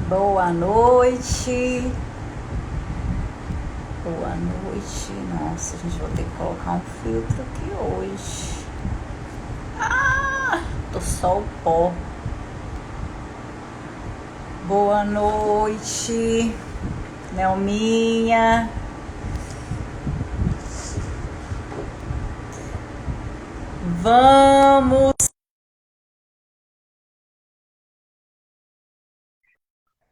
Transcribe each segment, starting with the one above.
Boa noite. Boa noite. Nossa, a gente vai ter que colocar um filtro aqui hoje. Tô só o pó. Boa noite, Nelminha. Vamos.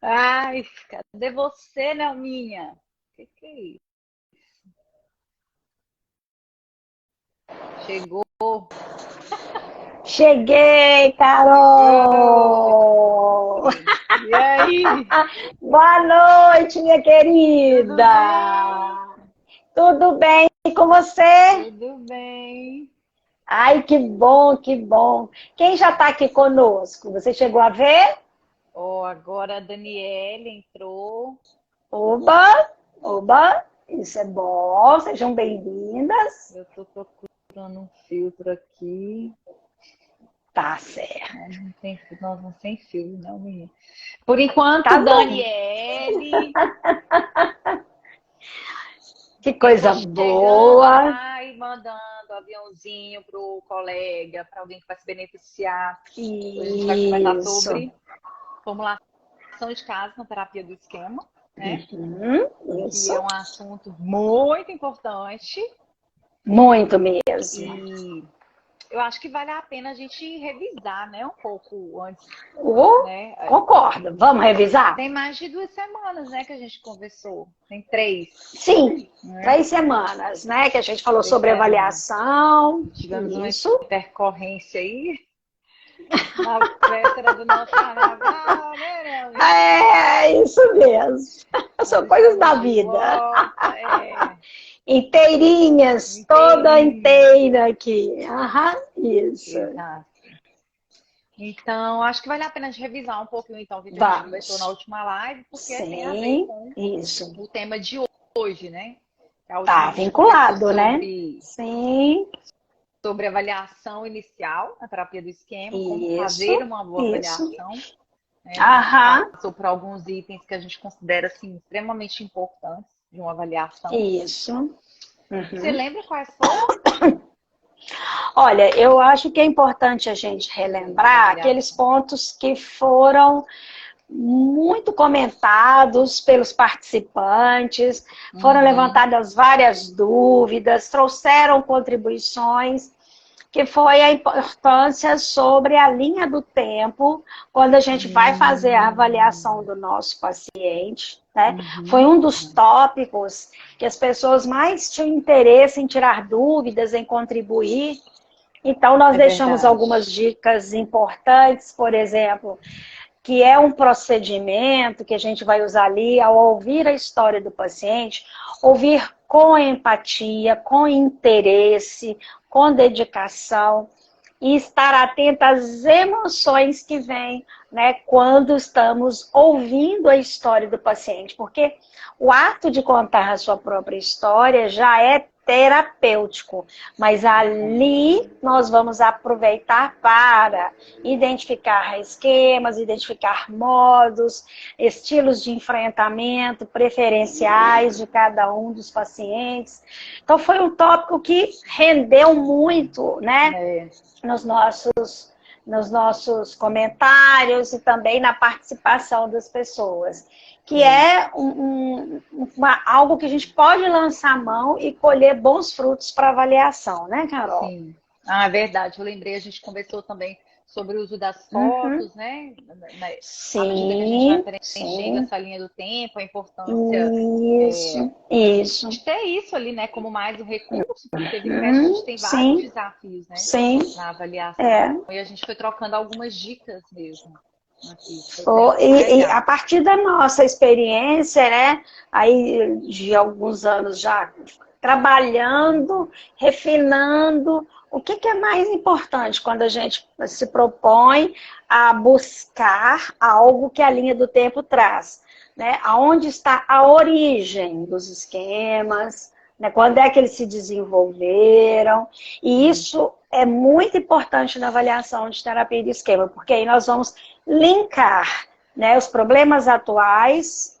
Ai, cadê você, Nelminha? Que é isso? Chegou? Cheguei, Chegou! Carol! E aí? Boa noite, minha Tudo bem? querida! Tudo bem com você? Tudo bem. Ai, que bom, que bom! Quem já está aqui conosco? Você chegou a ver? Ó, agora a Daniela entrou. Oba, oba, isso é bom, sejam bem-vindas. Eu tô procurando um filtro aqui. Tá certo, Nós não tem filtro, não, menina. Por enquanto, tá bom, Daniele. que Quem for coisa chegando, já boa. vai mandando aviãozinho pro colega, para alguém que vai se beneficiar. Hoje a gente vai conversar Isso, sobre formulação de casos na terapia do esquema, né? Que é isso, um assunto muito importante muito mesmo. e eu acho que vale a pena a gente revisar, né, um pouco antes, Oh, né? concordo. Vamos revisar? Tem mais de 2 semanas, né, que a gente conversou. Tem 3, Sim, né? 3 semanas, né? Que a gente falou Três sobre semanas. avaliação. Tivemos uma Isso. intercorrência aí na véspera do nosso carnaval, né, Nelly? É, isso mesmo. Mas São coisas da estamos de vida. volta, Inteirinhas, toda inteirinha. inteira aqui. Aham, isso. Exato. Então, acho que vale a pena a gente revisar um pouquinho, então, o que a gente conversou na Vamos. última live, porque tem a ver Sim, com isso. o tema de hoje, né? A última Tá a gente conversou vinculado, né? Sim, sobre avaliação inicial na terapia do esquema, como fazer isso, uma boa isso. avaliação, né? A gente Aham, passou por alguns itens que a gente considera assim, extremamente importantes de uma avaliação. isso. Você Uhum. lembra quais foram Olha, eu acho que é importante a gente de relembrar aqueles avaliação? pontos que foram muito comentados pelos participantes, foram Uhum. levantadas várias dúvidas, trouxeram contribuições, que foi a importância sobre a linha do tempo, quando a gente vai fazer a avaliação do nosso paciente, né? Foi Uhum. um dos tópicos que as pessoas mais tinham interesse em tirar dúvidas, em contribuir. Então, nós É deixamos verdade. algumas dicas importantes, por exemplo, que é um procedimento que a gente vai usar ali ao ouvir a história do paciente, ouvir com empatia, com interesse, com dedicação e estar atento às emoções que vêm, né, quando estamos ouvindo a história do paciente, porque o ato de contar a sua própria história já é terapêutico, mas ali nós vamos aproveitar para identificar esquemas, identificar modos, estilos de enfrentamento preferenciais de cada um dos pacientes. Então foi um tópico que rendeu muito, né, É, nos nossos comentários e também na participação das pessoas, que sim, é algo que a gente pode lançar a mão e colher bons frutos para avaliação, né, Carol? sim. Ah, é verdade. Eu lembrei, a gente conversou também sobre o uso das Uhum. fotos, né? À medida que a gente vai Sim, preenchendo sim. essa linha do tempo, a importância Isso. de ter isso ali, né, como mais um recurso, porque vira e mexe, a gente tem vários Sim, desafios, né, sim. na avaliação. É. E a gente foi trocando algumas dicas mesmo aqui. Foi bem E a legal. partir da nossa experiência, né, aí de alguns anos já trabalhando, refinando, o que é mais importante quando a gente se propõe a buscar algo que a linha do tempo traz, né? Aonde está a origem dos esquemas, né? Quando é que eles se desenvolveram, e isso é muito importante na avaliação de terapia de esquema, porque aí nós vamos linkar né, os problemas atuais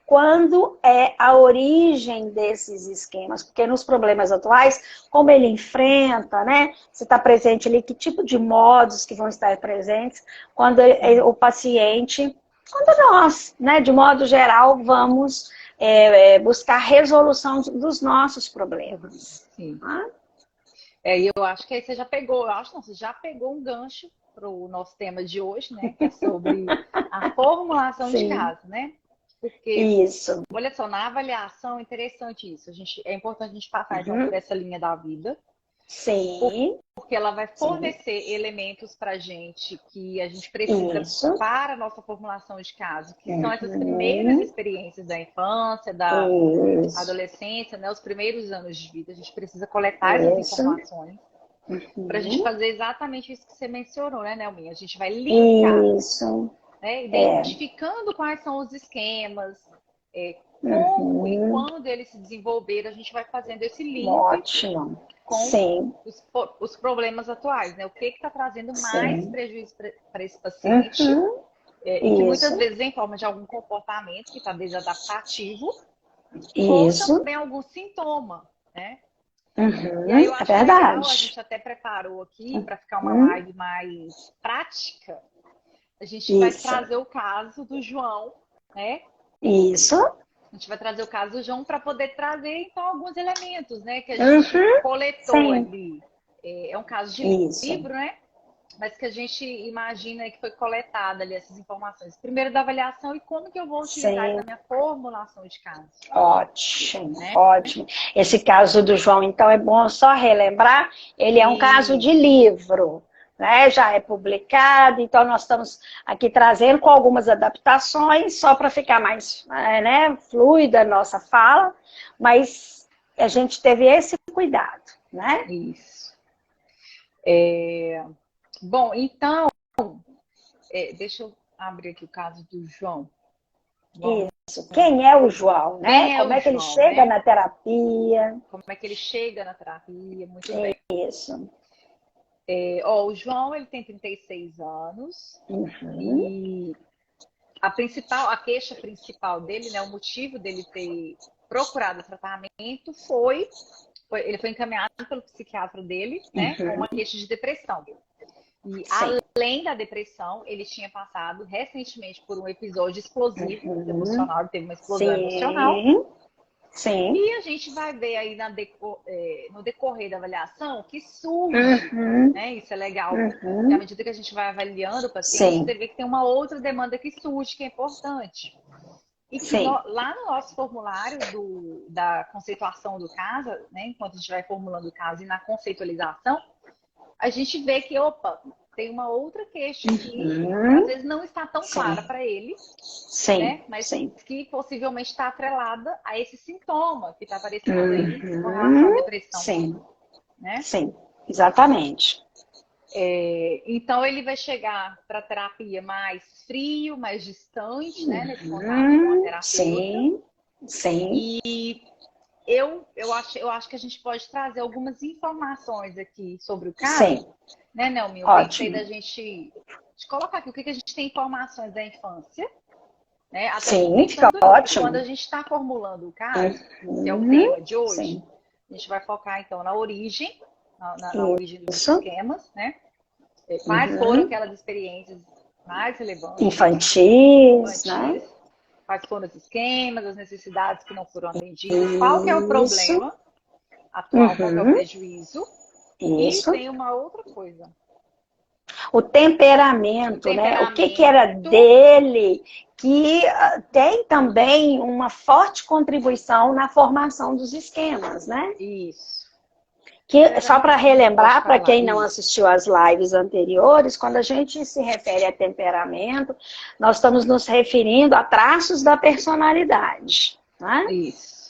quando é a origem desses esquemas, porque nos problemas atuais, como ele enfrenta, né, você está presente ali, que tipo de modos que vão estar presentes quando o paciente, quando nós, né, de modo geral, vamos buscar resolução dos nossos problemas. Sim. Ah? E eu acho que aí você já pegou, você já pegou um gancho para o nosso tema de hoje, né? Que é sobre a formulação de caso, né? Porque, isso. olha só, na avaliação é interessante isso. É importante a gente passar então, por essa linha da vida. Sim. Porque ela vai fornecer elementos para a gente que a gente precisa para a nossa formulação de caso, que são essas primeiras experiências da infância, da adolescência, né? Os primeiros anos de vida. A gente precisa coletar essas informações para a gente fazer exatamente isso que você mencionou, né, Nelminha? A gente vai linkar, né? Identificando quais são os esquemas, como e quando eles se desenvolveram, a gente vai fazendo esse link com os problemas atuais, né? O que está trazendo mais prejuízo para esse paciente, e que muitas vezes vem em forma de algum comportamento que está desadaptativo, ou também algum sintoma, né? E aí eu acho legal, a gente até preparou aqui para ficar uma live mais prática. A gente vai trazer o caso do João, né? A gente vai trazer o caso do João para poder trazer, então, alguns elementos, né? Que a gente coletou ali. É um caso de livro, né? Mas que a gente imagina que foi coletada ali essas informações. Primeiro da avaliação e como que eu vou utilizar na minha formulação de caso. Ótimo, né? Ótimo. Esse caso do João, então, é bom só relembrar, ele é um caso de livro. Né, já é publicado, então nós estamos aqui trazendo com algumas adaptações, só para ficar mais fluida a nossa fala, mas a gente teve esse cuidado, né? Isso. Bom, então, deixa eu abrir aqui o caso do João. Bom, isso. Quem é o João, né? Como é que ele chega na terapia? Como é que ele chega na terapia? Muito bem. Isso. O João, ele tem 36 anos e a queixa principal dele, né, o motivo dele ter procurado tratamento ele foi encaminhado pelo psiquiatra dele, né, com uma queixa de depressão. E além da depressão, ele tinha passado recentemente por um episódio explosivo emocional, ele teve uma explosão emocional. Sim. E a gente vai ver aí no decorrer da avaliação que surge, né? Isso é legal. À medida que a gente vai avaliando o paciente, você vê que tem uma outra demanda que surge, que é importante. E que lá no nosso formulário da conceituação do caso, né? Enquanto a gente vai formulando o caso e na conceitualização, a gente vê que, tem uma outra queixa que às vezes não está tão clara para ele, né? Mas que possivelmente está atrelada a esse sintoma que está aparecendo aí com relação à depressão. Né? Sim, exatamente. Então ele vai chegar para a terapia mais frio, mais distante, né? Nesse contato com a terapeuta. Sim. E eu acho que a gente pode trazer algumas informações aqui sobre o caso. Né, Nelmi? Eu pensei da gente colocar aqui o que a gente tem informações da infância. Né? Até fica ótimo. Quando a gente está formulando o caso, que é o tema de hoje, a gente vai focar então na origem, na origem dos esquemas, né? Quais foram aquelas experiências mais relevantes? Infantis, né? Quais foram os esquemas, as necessidades que não foram atendidas, qual que é o problema atual, qual que é o prejuízo. E tem uma outra coisa. O temperamento, né? O que era dele, que tem também uma forte contribuição na formação dos esquemas, né? Isso. Que, só para relembrar, para quem não assistiu às lives anteriores, quando a gente se refere a temperamento, nós estamos nos referindo a traços da personalidade. Né? Isso.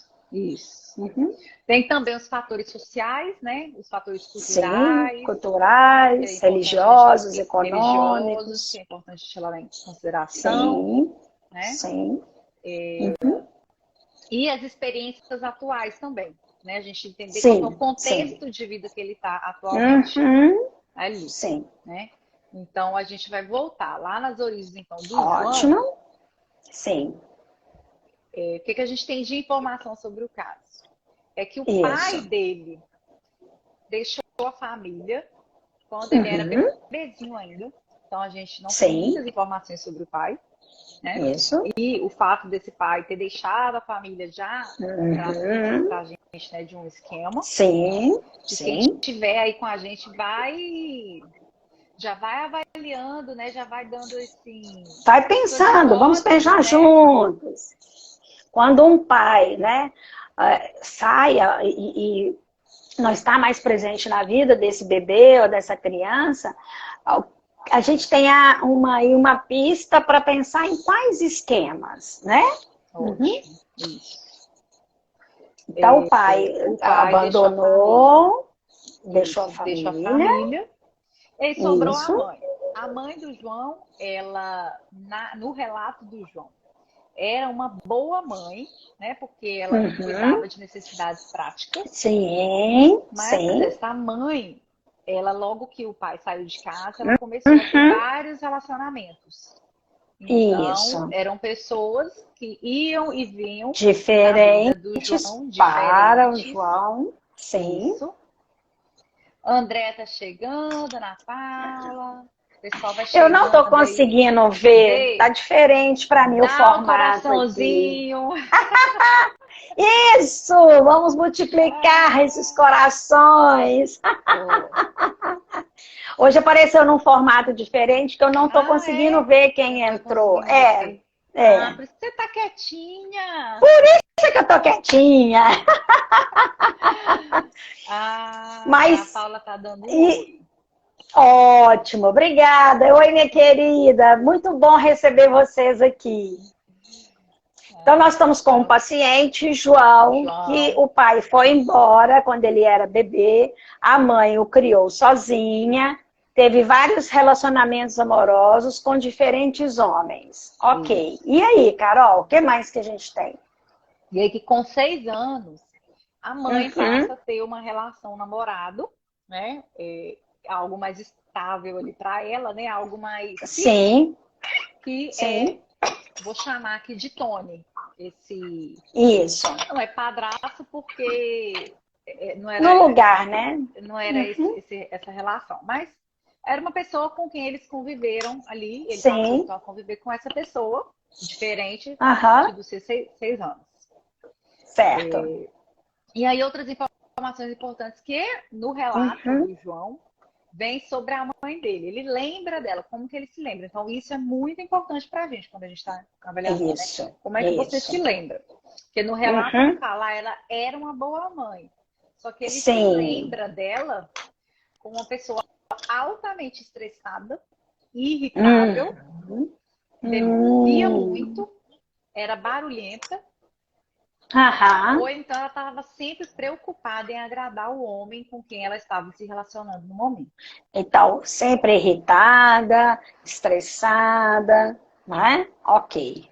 Tem também os fatores sociais, né? Os fatores culturais. Culturais, religiosos, econômicos. Que é importante a gente levar em consideração. Né? E as experiências atuais também. Né? A gente entender qual é o contexto de vida que ele está atualmente ali. Né? Então, a gente vai voltar lá nas origens, então, do Ótimo. João. Sim. O que a gente tem de informação sobre o caso? É que o Isso. pai dele deixou a família quando ele era bebezinho ainda. Então, a gente não tem muitas informações sobre o pai, né? Isso. E o fato desse pai ter deixado a família já traz pra gente, né, de um esquema. Sim, E sim. quem estiver aí com a gente já vai avaliando, né? Já vai dando assim. Vai pensando, vamos pensar, né, juntos. Quando um pai, né, saia e não está mais presente na vida desse bebê ou dessa criança, a gente tem uma pista para pensar em quais esquemas, né? Isso. Então o pai abandonou, deixou a família. E aí sobrou a mãe. A mãe do João, ela, no relato do João, era uma boa mãe, né? Porque ela cuidava de necessidades práticas. Sim, mas essa mãe, ela logo que o pai saiu de casa, ela começou a ter vários relacionamentos. Então, eram pessoas que iam e vinham diferentes do João, para o João. Sim. Isso. André tá chegando, Ana Paula. O pessoal vai chegando. Eu não tô conseguindo ver. Tá diferente para mim o formato. Coraçãozinho. Isso! Vamos multiplicar esses corações. Hoje apareceu num formato diferente que eu não tô conseguindo ver quem entrou. Por isso você tá quietinha. Por isso que eu tô quietinha. Mas a Paula tá dando oi. Ótimo, obrigada. Oi, minha querida. Muito bom receber vocês aqui. Então, nós estamos com um paciente, João, que o pai foi embora quando ele era bebê, a mãe o criou sozinha, teve vários relacionamentos amorosos com diferentes homens. Ok. E aí, Carol, o que mais que a gente tem? E aí que com 6 anos, a mãe passa a ter uma relação namorado, né? Algo mais estável ali para ela, né? Algo mais... Sim. Vou chamar aqui de Tony. Isso. Não é padrasto porque não era... No lugar, né? Não era essa relação. Mas era uma pessoa com quem eles conviveram ali. Ele passou a conviver com essa pessoa, diferente dos 6 anos. Certo. E aí outras informações importantes que no relato do João vem sobre a mãe dele. Ele lembra dela, como que ele se lembra. Então isso é muito importante pra gente quando a gente está avaliando. Né? Como é que você se lembra? Porque no relato ele fala, ela era uma boa mãe. Só que ele se lembra dela como uma pessoa altamente estressada, irritável, bebia muito, era barulhenta. Ou então ela estava sempre preocupada em agradar o homem com quem ela estava se relacionando no momento. Então, sempre irritada, estressada, né? Ok.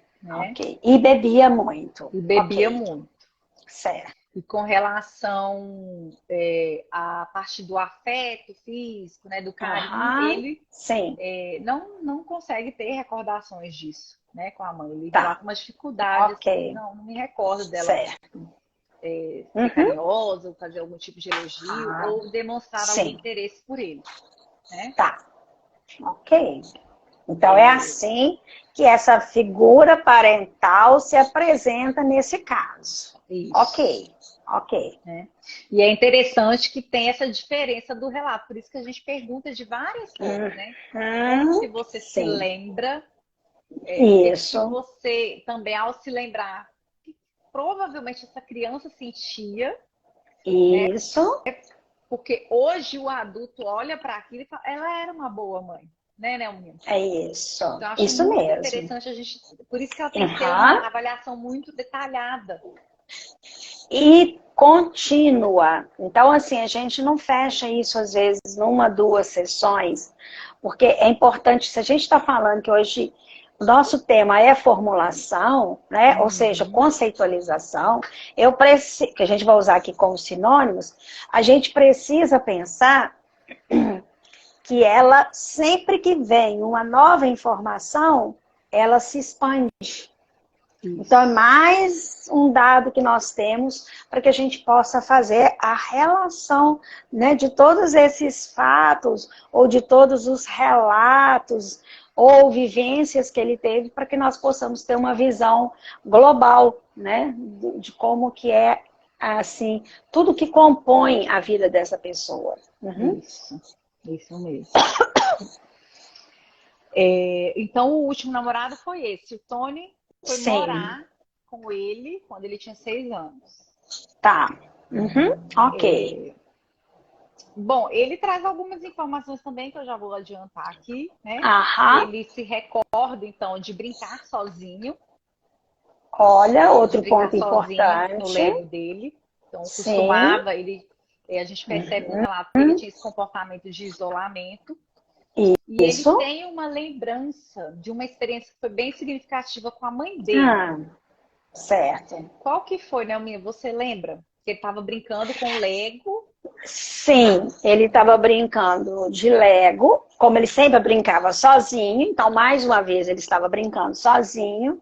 E bebia muito. Muito. Certo. E com relação à parte do afeto físico, né, do carinho, ele não consegue ter recordações disso. Né, com a mãe. Ele relata uma dificuldade, assim, não me recordo dela ser carinhosa, ou fazer algum tipo de elogio, ou demonstrar algum interesse por ele. Né? Ok. Então é assim que essa figura parental se apresenta nesse caso. Isso. Ok. E é interessante que tem essa diferença do relato, por isso que a gente pergunta de várias formas, né? Como se você se lembra. Isso. Que você também, ao se lembrar, que provavelmente essa criança sentia. Isso. Né? Porque hoje o adulto olha para aquilo e fala, ela era uma boa mãe. Né, Nelminha? É isso. Então, acho isso muito mesmo. interessante a gente. Por isso que ela tem que ter uma avaliação muito detalhada. E contínua. Então, assim, a gente não fecha isso, às vezes, 1, 2 sessões, porque é importante, se a gente está falando que hoje o nosso tema é formulação, né? Ou seja, conceitualização, que a gente vai usar aqui como sinônimos, a gente precisa pensar que ela, sempre que vem uma nova informação, ela se expande. Então, é mais um dado que nós temos para que a gente possa fazer a relação, né, de todos esses fatos, ou de todos os relatos, ou vivências que ele teve, para que nós possamos ter uma visão global, né, de como que é, assim, tudo que compõe a vida dessa pessoa. Uhum. Isso mesmo. Então, o último namorado foi esse. O Tony foi morar com ele quando ele tinha 6 anos. Tá. Uhum. Ok. Bom, ele traz algumas informações também que eu já vou adiantar aqui, né? Aham. Ele se recorda, então, de brincar sozinho. Olha, outro de brincar ponto importante. No Lego dele. Então, costumava, a gente percebe no relato que ele tinha esse comportamento de isolamento. E ele tem uma lembrança de uma experiência que foi bem significativa com a mãe dele. Certo. Qual que foi, Nelminha? Você lembra? Que ele estava brincando com Lego? Sim, ele estava brincando de Lego, como ele sempre brincava sozinho, então mais uma vez ele estava brincando sozinho.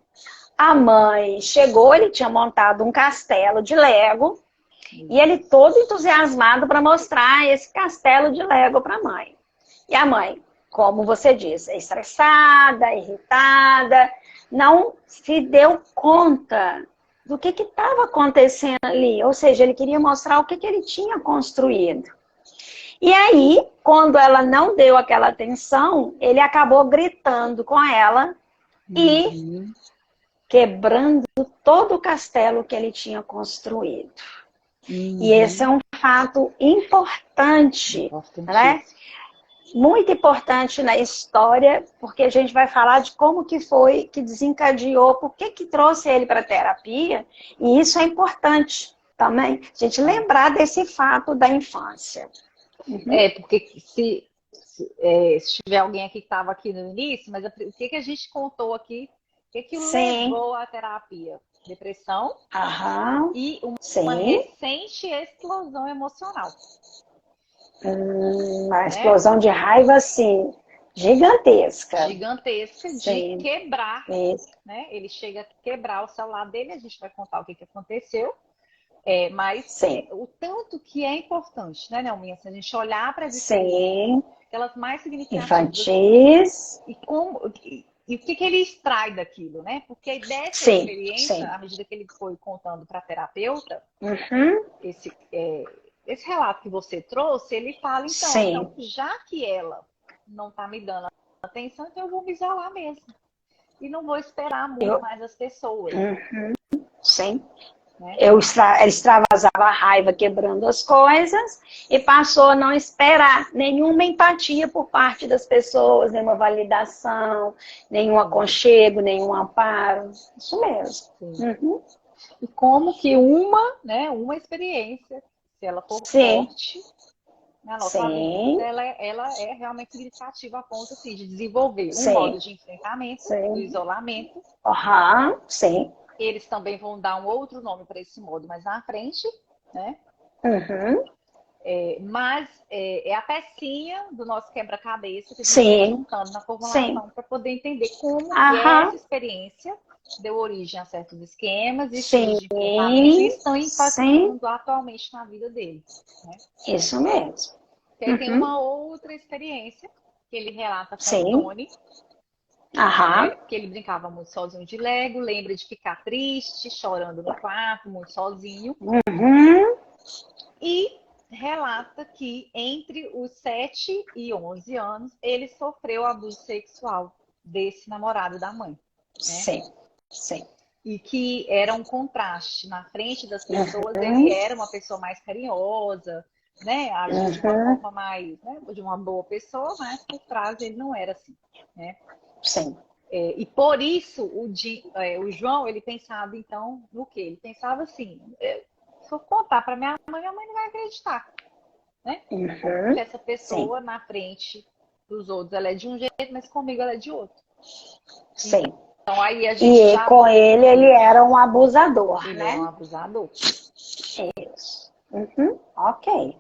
A mãe chegou, ele tinha montado um castelo de Lego, e ele todo entusiasmado para mostrar esse castelo de Lego para a mãe. E a mãe, como você disse, estressada, irritada, não se deu conta do que estava acontecendo ali. Ou seja, ele queria mostrar o que ele tinha construído. E aí, quando ela não deu aquela atenção, ele acabou gritando com ela e quebrando todo o castelo que ele tinha construído. E esse é um fato importante, né? Muito importante na história, porque a gente vai falar de como que foi que desencadeou, por que trouxe ele para a terapia, e isso é importante também, a gente lembrar desse fato da infância. Porque se tiver alguém aqui que estava aqui no início, mas o que a gente contou aqui, o que levou à terapia? Depressão e uma recente explosão emocional. Uma explosão de raiva, sim, gigantesca. Gigantesca de quebrar, né? Ele chega a quebrar o celular dele, a gente vai contar o que aconteceu. Mas o tanto que é importante, né, Nelminha? Se a gente olhar para as experiências, aquelas mais significativas. Infantis. E o que ele extrai daquilo, né? Porque dessa experiência, à medida que ele foi contando para a terapeuta, esse relato que você trouxe, ele fala, então, já que ela não está me dando atenção, então eu vou me isolar mesmo. E não vou esperar muito mais as pessoas. Sim. Ele extravasava a raiva quebrando as coisas e passou a não esperar nenhuma empatia por parte das pessoas, nenhuma validação, nenhum aconchego, nenhum amparo. Isso mesmo. E como que uma experiência, se ela for forte, na nossa vida, ela é realmente significativa a ponto assim, de desenvolver um modo de enfrentamento do isolamento. Eles também vão dar um outro nome para esse modo mais na frente, né? Mas é a pecinha do nosso quebra-cabeça que a gente está juntando na formulação para poder entender como que essa experiência deu origem a certos esquemas e estilos de comportamento que estão impactando atualmente na vida dele. Né? Isso mesmo. E aí tem uma outra experiência que ele relata com o Tony. Que ele brincava muito sozinho de Lego, lembra de ficar triste, chorando no quarto, muito sozinho. E relata que entre os 7 e 11 anos, ele sofreu abuso sexual desse namorado da mãe. Né? Sim. E que era um contraste. Na frente das pessoas, ele era uma pessoa mais carinhosa, né? Agiu de uma forma mais, né? De uma boa pessoa, mas por trás ele não era assim, né? E por isso o João, ele pensava então no quê? Ele pensava assim, se eu contar para minha mãe não vai acreditar, né? Porque essa pessoa na frente dos outros, ela é de um jeito, mas comigo ela é de outro. Então aí a gente com ele era um abusador, ele né? Era um abusador. Isso. Ok.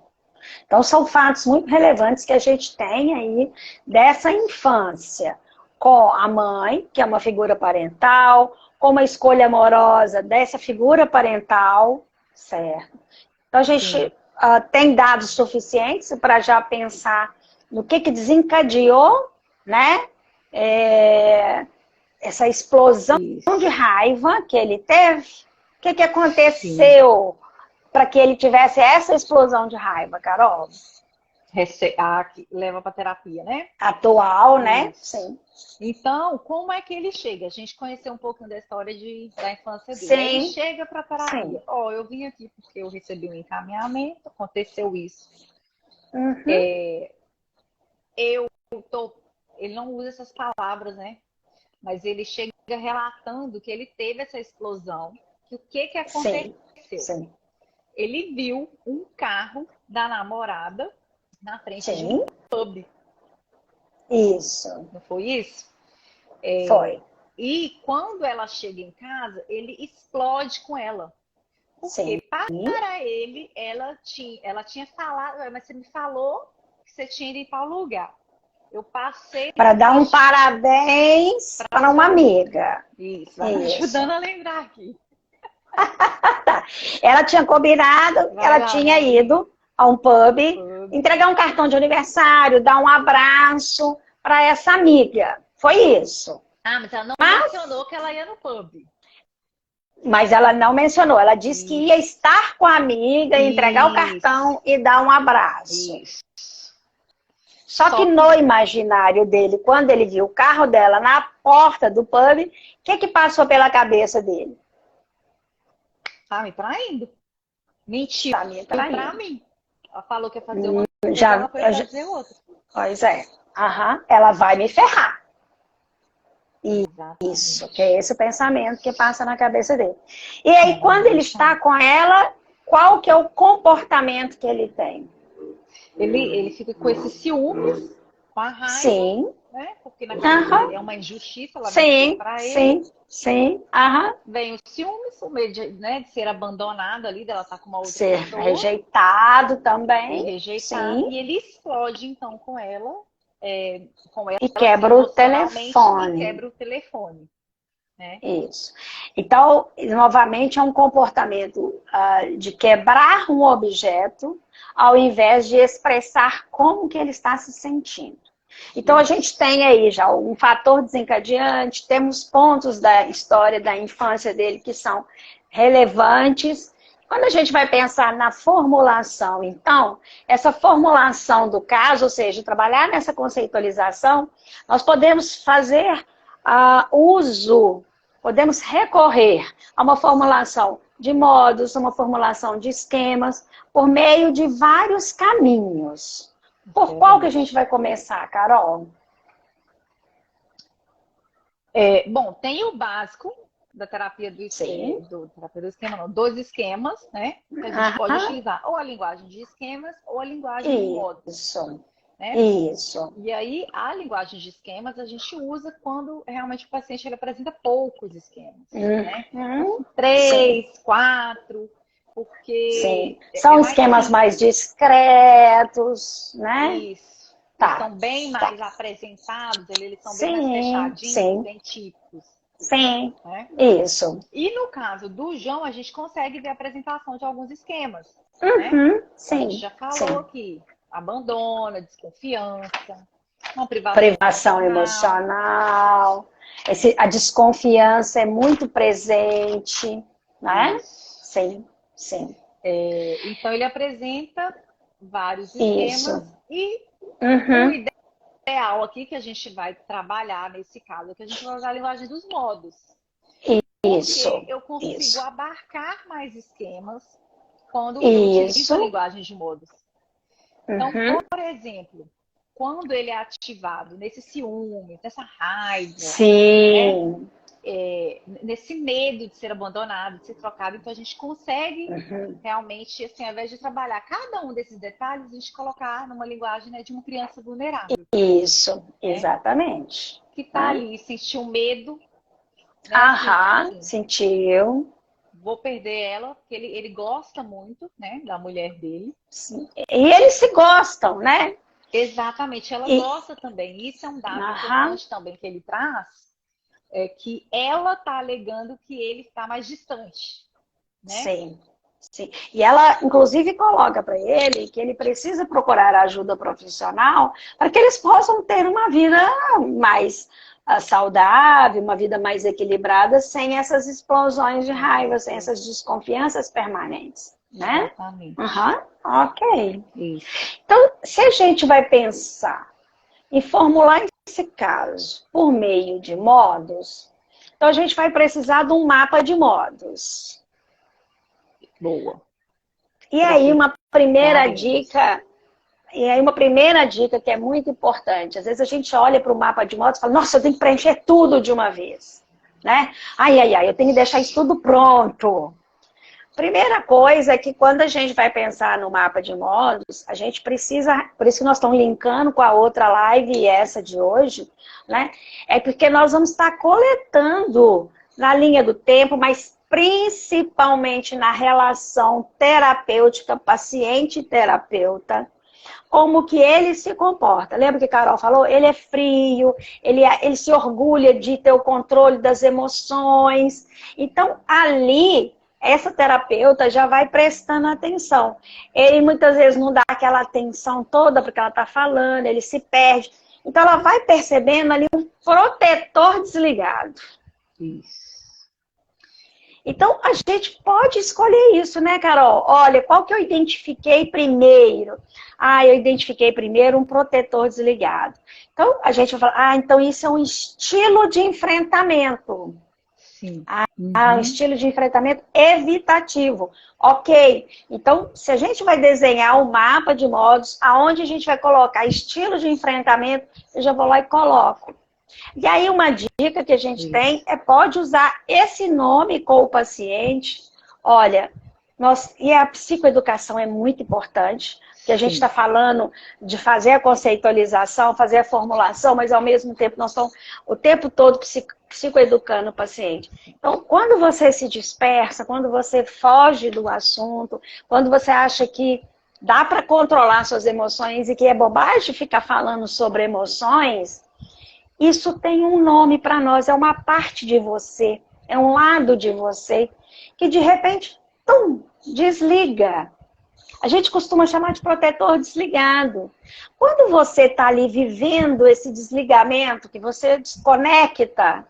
Então, são fatos muito relevantes que a gente tem aí dessa infância, com a mãe, que é uma figura parental, com uma escolha amorosa dessa figura parental, certo? Então, a gente tem dados suficientes para já pensar no que desencadeou, né? Essa explosão de raiva que ele teve. O que aconteceu para que ele tivesse essa explosão de raiva, Carol? Que leva para terapia, né? Atual, né? Sim. Então, como é que ele chega? A gente conheceu um pouquinho da história da infância dele. Sim. Ele chega para terapia. Eu vim aqui porque eu recebi um encaminhamento, aconteceu isso. Uhum. Ele não usa essas palavras, né? Mas ele chega relatando que ele teve essa explosão. O que aconteceu? Sim. Ele viu um carro da namorada na frente de um pub. Isso. Não foi isso? Foi. E quando ela chega em casa, ele explode com ela. Porque para ele, ela tinha falado, mas você me falou que você tinha ido em tal lugar. Eu passei... Para dar um parabéns para uma amiga. Isso, vai me ajudando a lembrar aqui. Ela tinha combinado, ela tinha ido a um pub, entregar um cartão de aniversário, dar um abraço para essa amiga. Foi isso. Mas ela não mencionou que ela ia no pub. Mas ela não mencionou. Ela disse que ia estar com a amiga, entregar o cartão e dar um abraço. Isso. Só que no imaginário dele, quando ele viu o carro dela na porta do pub, o que passou pela cabeça dele? Tá me traindo. Mentiu. Tá me traindo. Pra mim. Ela falou que ia fazer uma coisa, ela foi fazer outra. Pois é. Ela vai me ferrar. Isso, que é esse o pensamento que passa na cabeça dele. E aí, quando ele está com ela, qual que é o comportamento que ele tem? Ele fica com esse ciúmes, com a raiva. Sim. Né? Porque naquela é uma injustiça, ela sim, pra ele. Sim. Vem o ciúmes, o medo de ser abandonado ali, dela estar com uma outra pessoa. Ser rejeitado também. Rejeitado. Sim. E ele explode, então, com ela. E quebra o telefone. E quebra o telefone. Né? Isso. Então, novamente, é um comportamento de quebrar um objeto ao invés de expressar como que ele está se sentindo. Então, a gente tem aí já um fator desencadeante, temos pontos da história da infância dele que são relevantes. Quando a gente vai pensar na formulação, então, essa formulação do caso, ou seja, trabalhar nessa conceitualização, nós podemos fazer podemos recorrer a uma formulação de modos, uma formulação de esquemas, por meio de vários caminhos. Por qual que a gente vai começar, Carol? Bom, tem o básico da terapia do esquema, dos esquemas, né? Que a gente pode utilizar ou a linguagem de esquemas ou a linguagem de modos. Isso. Né? Isso. E aí, a linguagem de esquemas a gente usa quando realmente o paciente ele apresenta poucos esquemas. Né? 3, 4, porque... São esquemas mais discretos, né? Isso. Eles são bem mais apresentados, eles são bem mais fechadinhos, bem típicos. Sim, né? Isso. E no caso do João, a gente consegue ver a apresentação de alguns esquemas. Né? A gente já falou aqui. Abandona, desconfiança, uma privação emocional. A desconfiança é muito presente, né? Sim. Então, ele apresenta vários esquemas e o ideal aqui que a gente vai trabalhar nesse caso é que a gente vai usar a linguagem dos modos. Isso. Porque eu consigo abarcar mais esquemas quando eu utilizo a linguagem de modos. Então, por exemplo, quando ele é ativado nesse ciúme, nessa raiva, né? Nesse medo de ser abandonado, de ser trocado, então a gente consegue realmente, assim, ao invés de trabalhar cada um desses detalhes, a gente colocar numa linguagem, né, de uma criança vulnerável. Isso, exatamente. Que tá ali, sentiu medo. Né? Sentiu. vou perder ela, porque ele gosta muito, né, da mulher dele. Sim. E eles se gostam, né? Exatamente, ela E... gosta também. Isso é um dado importante também que ele traz, é que ela está alegando que ele está mais distante, né? Sim, sim. E ela, inclusive, coloca para ele que ele precisa procurar ajuda profissional para que eles possam ter uma vida mais saudável, uma vida mais equilibrada, sem essas explosões de raiva, sem essas desconfianças permanentes, né? Exatamente. Ok. Isso. Então, se a gente vai pensar em formular esse caso por meio de modos, então a gente vai precisar de um mapa de modos. Boa. E aí uma primeira dica que é muito importante. Às vezes a gente olha para o mapa de modos e fala, nossa, eu tenho que preencher tudo de uma vez, né? Ai, eu tenho que deixar isso tudo pronto. Primeira coisa é que quando a gente vai pensar no mapa de modos, a gente precisa, por isso que nós estamos linkando com a outra live e essa de hoje, né? É porque nós vamos estar coletando na linha do tempo, mas principalmente na relação terapêutica, paciente-terapeuta, como que ele se comporta. Lembra que a Carol falou? Ele é frio, ele se orgulha de ter o controle das emoções. Então, ali, essa terapeuta já vai prestando atenção. Ele muitas vezes não dá aquela atenção toda porque ela está falando, ele se perde. Então, ela vai percebendo ali um protetor desligado. Isso. Então, a gente pode escolher isso, né, Carol? Olha, qual que eu identifiquei primeiro? Eu identifiquei primeiro um protetor desligado. Então, a gente vai falar, então isso é um estilo de enfrentamento. Sim. Um estilo de enfrentamento evitativo. Ok. Então, se a gente vai desenhar um mapa de modos, aonde a gente vai colocar estilo de enfrentamento, eu já vou lá e coloco. E aí uma dica que a gente tem pode usar esse nome com o paciente. Olha, e a psicoeducação é muito importante, que a gente está falando de fazer a conceitualização, fazer a formulação, mas ao mesmo tempo nós estamos o tempo todo psicoeducando o paciente. Então, quando você se dispersa, quando você foge do assunto, quando você acha que dá para controlar suas emoções e que é bobagem ficar falando sobre emoções, isso tem um nome para nós, é uma parte de você, é um lado de você, que de repente, desliga. A gente costuma chamar de protetor desligado. Quando você está ali vivendo esse desligamento, que você desconecta,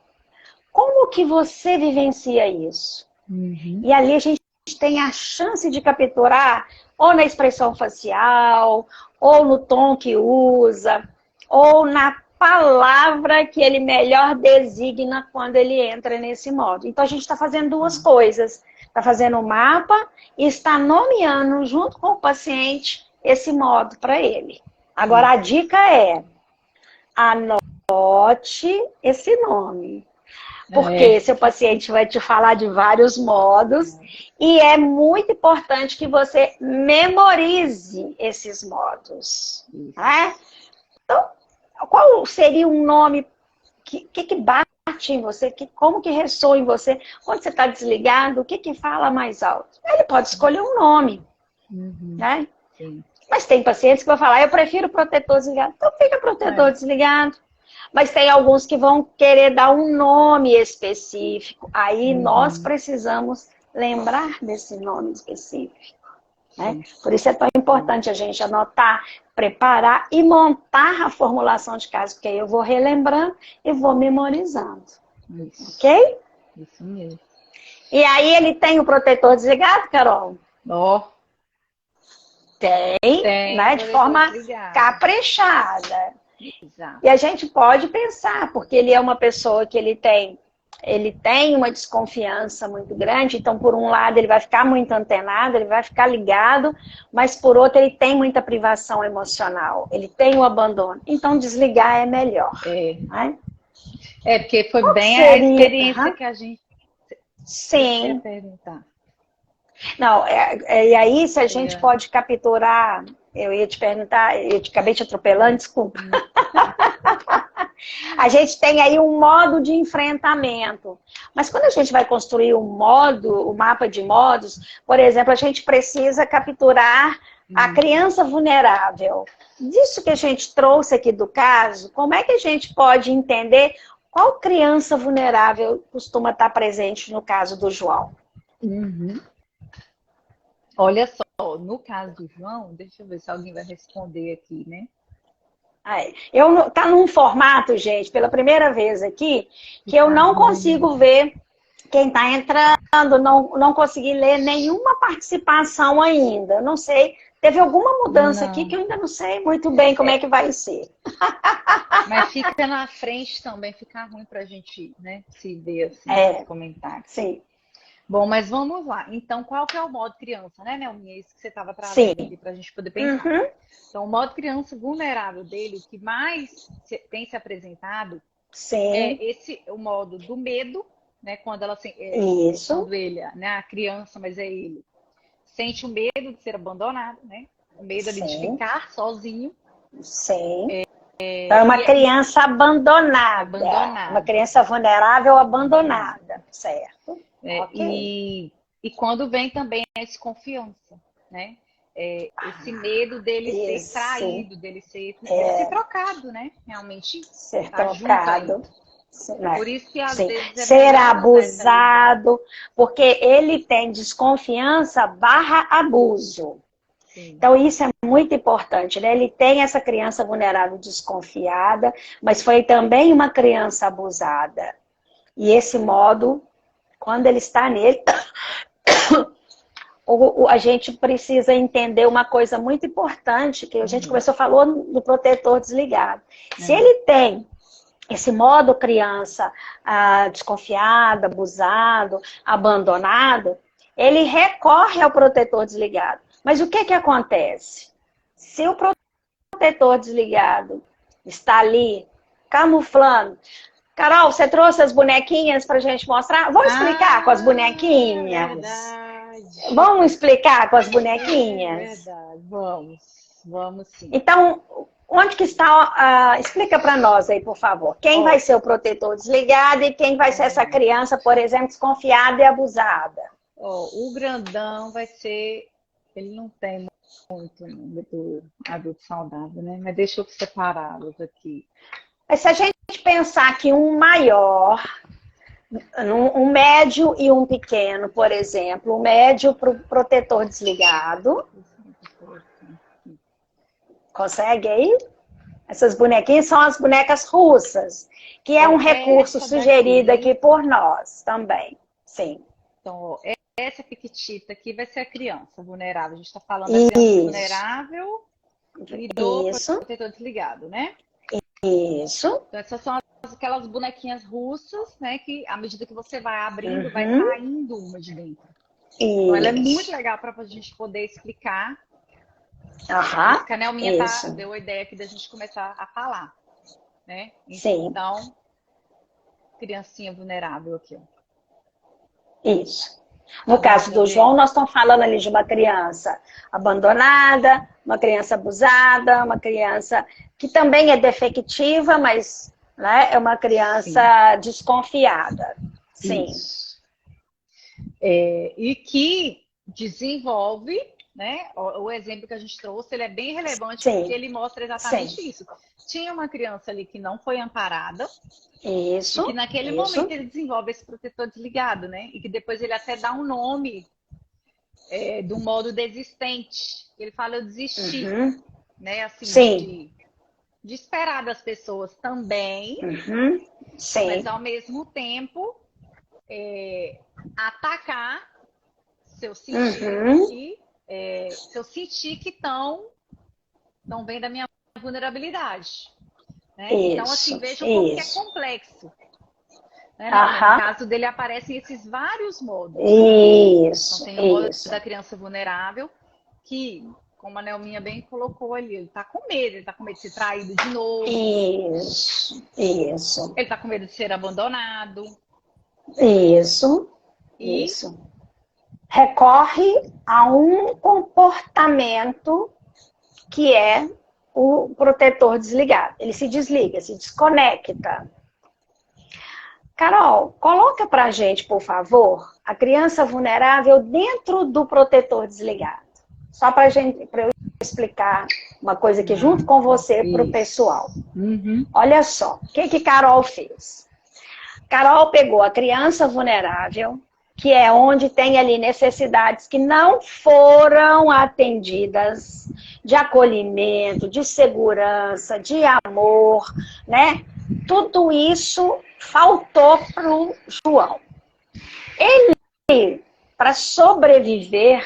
como que você vivencia isso? E ali a gente tem a chance de capturar, ou na expressão facial, ou no tom que usa, ou na palavra que ele melhor designa quando ele entra nesse modo. Então, a gente está fazendo duas coisas. Está fazendo um mapa e está nomeando, junto com o paciente, esse modo para ele. Agora, a dica é, anote esse nome. Porque seu paciente vai te falar de vários modos e é muito importante que você memorize esses modos. Né? Então, qual seria um nome que bate em você? Como que ressoa em você? Quando você está desligado, o que fala mais alto? Ele pode escolher um nome. Né? Sim. Mas tem pacientes que vão falar, eu prefiro protetor desligado. Então fica protetor desligado. Mas tem alguns que vão querer dar um nome específico. Aí nós precisamos lembrar desse nome específico. Né? Por isso é tão importante a gente anotar, preparar e montar a formulação de caso, porque aí eu vou relembrando e vou memorizando. Isso. Ok? Isso mesmo. E aí ele tem o protetor desligado, Carol? Tem, né? De forma caprichada. Exato. E a gente pode pensar, porque ele é uma pessoa que ele tem uma desconfiança muito grande, então por um lado ele vai ficar muito antenado, ele vai ficar ligado, mas por outro ele tem muita privação emocional, ele tem o abandono, então desligar é melhor. Né? Porque foi bem a experiência que a gente... Sim. Perguntar. Não, e aí se a gente pode capturar, eu ia te perguntar, eu acabei te atropelando, desculpa. A gente tem aí um modo de enfrentamento. Mas quando a gente vai construir um modo, o mapa de modos, por exemplo, a gente precisa capturar a criança vulnerável. Disso que a gente trouxe aqui do caso, como é que a gente pode entender qual criança vulnerável costuma estar presente no caso do João? Olha só, no caso do João, deixa eu ver se alguém vai responder aqui, né? Tá num formato, gente, pela primeira vez aqui, que eu não consigo ver quem está entrando, não consegui ler nenhuma participação ainda. Não sei, teve alguma mudança aqui que eu ainda não sei muito bem como é que vai ser. Mas fica na frente também, fica ruim para a gente, né, se ver assim, nos comentários. Sim. Bom, mas vamos lá. Então, qual que é o modo criança, né, Nelminha? Isso que você estava trazendo aqui para a gente poder pensar. Então, o modo criança vulnerável dele, o que mais tem se apresentado, é o modo do medo, né? Quando ela quando ele, né, a criança, mas é ele, sente o medo de ser abandonado, né? O medo ali de ficar sozinho. Sim. Então, é uma criança abandonada. Uma criança vulnerável abandonada, certo? E quando vem também a desconfiança, né? Esse medo dele ser traído, dele ser trocado, né? Realmente ser trocado. Por isso que às vezes ser abusado, porque ele tem desconfiança / abuso. Sim. Então isso é muito importante, né? Ele tem essa criança vulnerável desconfiada, mas foi também uma criança abusada. E esse modo, quando ele está nele, a gente precisa entender uma coisa muito importante, que a gente falou do protetor desligado. Se ele tem esse modo criança desconfiada, abusado, abandonado, ele recorre ao protetor desligado. Mas o que acontece? Se o protetor desligado está ali, camuflando... Carol, você trouxe as bonequinhas para a gente mostrar? Vamos explicar com as bonequinhas? Verdade. Vamos explicar com as bonequinhas? Verdade, vamos sim. Então, onde que está... explica para nós aí, por favor. Quem vai ser o protetor desligado e quem vai ser essa criança, por exemplo, desconfiada e abusada? O grandão vai ser... Ele não tem muito do adulto saudável, né? Mas deixa eu separá-los aqui. Mas se a gente pensar que um maior, um médio e um pequeno, por exemplo, o médio para o protetor desligado. Consegue aí? Essas bonequinhas são as bonecas russas, que é um recurso sugerido aqui por nós também. Sim. Então, essa piquitita aqui vai ser a criança vulnerável. A gente está falando da criança vulnerável e do protetor desligado, né? Isso. Então, essas são aquelas bonequinhas russas, né? Que à medida que você vai abrindo, vai saindo uma de dentro. Então, ela é muito legal para a gente poder explicar. A Nelminha deu a ideia aqui da gente começar a falar, né? Então, criancinha vulnerável aqui, ó. Isso. No caso do João, nós estamos falando ali de uma criança abandonada, uma criança abusada, uma criança que também é defectiva, mas, né, é uma criança desconfiada. Sim. E que desenvolve, né? O exemplo que a gente trouxe, ele é bem relevante porque ele mostra exatamente isso. Tinha uma criança ali que não foi amparada. Isso. E que naquele momento ele desenvolve esse protetor desligado, né? E que depois ele até dá um nome do modo desistente. Ele fala, eu desisti. Né? Assim, de esperar das pessoas também. Mas ao mesmo tempo atacar se eu sentir que estão vendo a minha vulnerabilidade. Né? Então, assim, vejam como que é complexo. Né? No caso dele, aparecem esses vários modos. Isso. Então, tem o modo da criança vulnerável, que, como a Nelminha bem colocou ali, ele tá com medo, de ser traído de novo. Isso. Ele tá com medo de ser abandonado. Isso. Recorre a um comportamento que é o protetor desligado. Ele se desliga, se desconecta. Carol, coloca pra gente, por favor, a criança vulnerável dentro do protetor desligado. Só para eu explicar uma coisa aqui junto com você para o pessoal. Olha só, o que Carol fez? Carol pegou a criança vulnerável, que é onde tem ali necessidades que não foram atendidas, de acolhimento, de segurança, de amor, né? Tudo isso faltou para o João. Ele, para sobreviver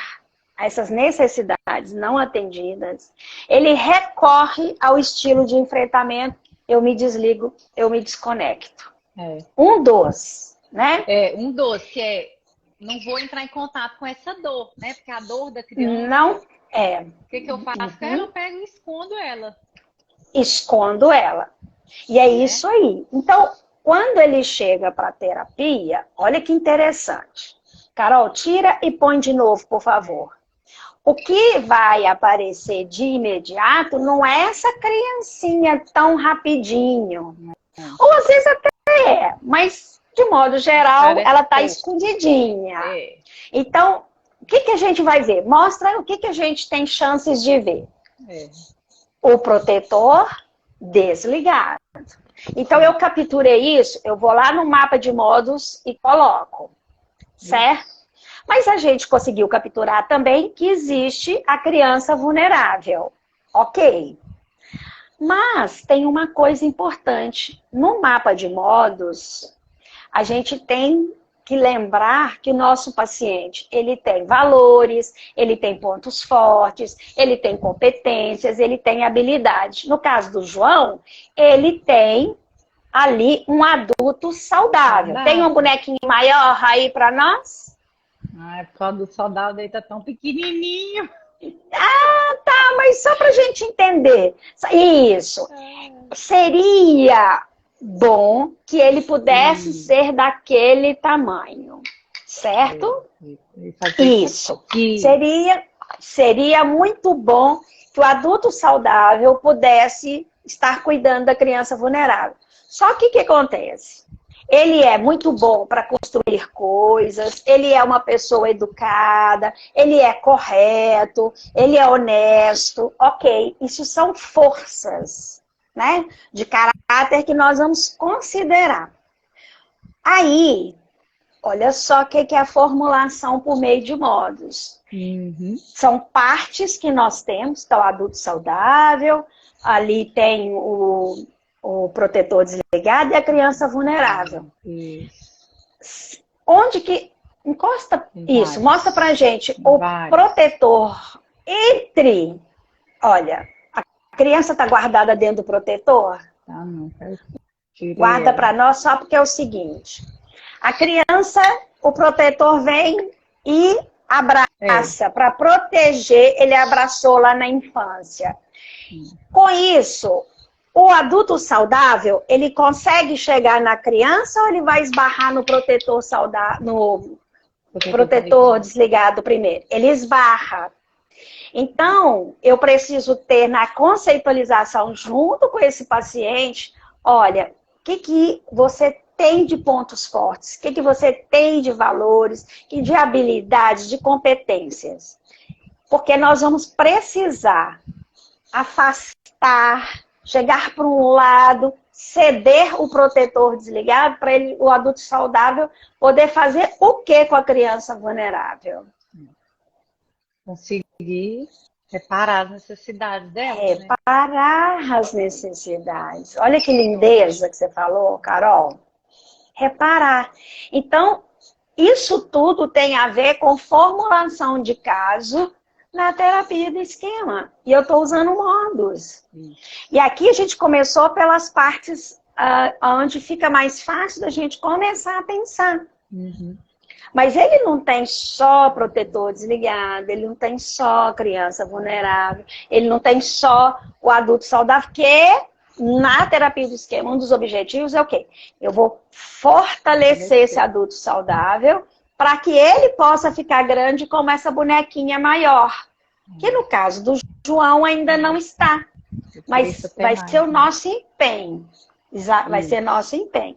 a essas necessidades não atendidas, ele recorre ao estilo de enfrentamento: eu me desligo, eu me desconecto. Um dos, né? Um dos, que é, não vou entrar em contato com essa dor, né? Porque a dor da criança... Não é. O que eu faço? Eu pego e escondo ela. Escondo ela. E é isso aí. Então, quando ele chega para a terapia, olha que interessante. Carol, tira e põe de novo, por favor. O que vai aparecer de imediato não é essa criancinha tão rapidinho. Ou às vezes até é, mas de modo geral ela está escondidinha. Então, o que a gente vai ver? Mostra o que a gente tem chances de ver. O protetor desligado. Então, eu capturei isso, eu vou lá no mapa de modos e coloco, certo? Mas a gente conseguiu capturar também que existe a criança vulnerável, ok? Mas tem uma coisa importante. No mapa de modos, a gente tem que lembrar que o nosso paciente, ele tem valores, ele tem pontos fortes, ele tem competências, ele tem habilidade. No caso do João, ele tem ali um adulto saudável. Tem um bonequinho maior aí para nós? É por causa do saudável, ele tá tão pequenininho. Ah, tá, mas só pra gente entender. Isso. Seria bom que ele pudesse ser daquele tamanho, certo? Isso. Seria muito bom que o adulto saudável pudesse estar cuidando da criança vulnerável. Só que o que acontece? Ele é muito bom para construir coisas, ele é uma pessoa educada, ele é correto, ele é honesto, ok. Isso são forças, né, de caráter que nós vamos considerar. Aí, olha só o que é a formulação por meio de modos. São partes que nós temos, então, adulto saudável, ali tem o protetor desligado e a criança vulnerável. Onde que... Encosta isso, mostra pra gente o protetor entre... Olha, a criança tá guardada dentro do protetor? não. Guarda pra nós só porque é o seguinte. A criança, o protetor vem e abraça. Para proteger, ele abraçou lá na infância. Com isso... O adulto saudável, ele consegue chegar na criança ou ele vai esbarrar no protetor saudável, no protetor desligado primeiro? Ele esbarra. Então, eu preciso ter na conceitualização junto com esse paciente, olha, o que você tem de pontos fortes, o que você tem de valores, de habilidades, de competências. Porque nós vamos precisar afastar, chegar para um lado, ceder o protetor desligado para o adulto saudável poder fazer o que com a criança vulnerável? Conseguir reparar as necessidades dela. Reparar as necessidades. Olha que lindeza que você falou, Carol. Reparar. Então, isso tudo tem a ver com formulação de caso na terapia do esquema. E eu estou usando modos. E aqui a gente começou pelas partes onde fica mais fácil da gente começar a pensar. Mas ele não tem só protetor desligado, ele não tem só criança vulnerável, ele não tem só o adulto saudável, que na terapia do esquema, um dos objetivos é o quê? Eu vou fortalecer esse adulto saudável para que ele possa ficar grande como essa bonequinha maior. Que no caso do João ainda não está. Mas vai ser o nosso empenho. Vai ser nosso empenho.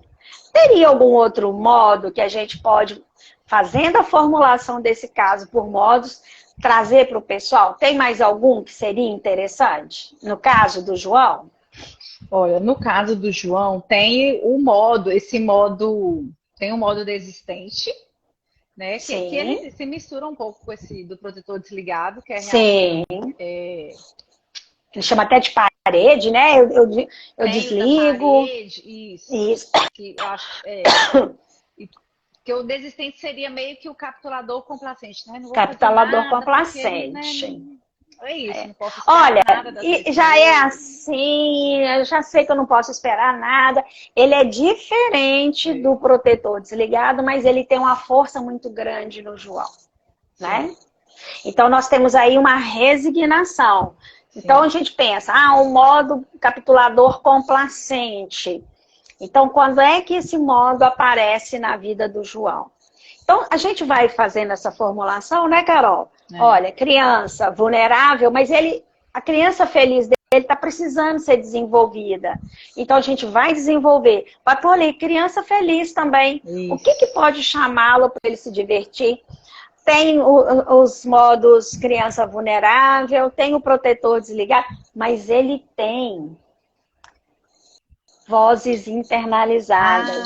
Teria algum outro modo que a gente pode, fazendo a formulação desse caso por modos, trazer para o pessoal? Tem mais algum que seria interessante? No caso do João? Olha, no caso do João, tem o modo, tem um modo desistente, né? Que ele se mistura um pouco com esse do protetor desligado, que é realmente... Ele chama até de parede, né? Eu desligo. Parede, isso. Que eu acho, que o desistente seria meio que o capitulador complacente, né? Não vou capitulador complacente. Porque, né, é isso, não posso esperar olha, nada da já é assim, eu já sei que eu não posso esperar nada. Ele é diferente do protetor desligado, mas ele tem uma força muito grande no João, né? Então, nós temos aí uma resignação. Então, a gente pensa, um modo capitulador complacente. Então, quando é que esse modo aparece na vida do João? Então, a gente vai fazendo essa formulação, né, Carol? Olha, criança vulnerável, mas a criança feliz dele está precisando ser desenvolvida. Então, a gente vai desenvolver. Vai pôr ali, criança feliz também. Isso. O que pode chamá-lo para ele se divertir? Tem os modos criança vulnerável, tem o protetor desligado, mas ele tem vozes internalizadas,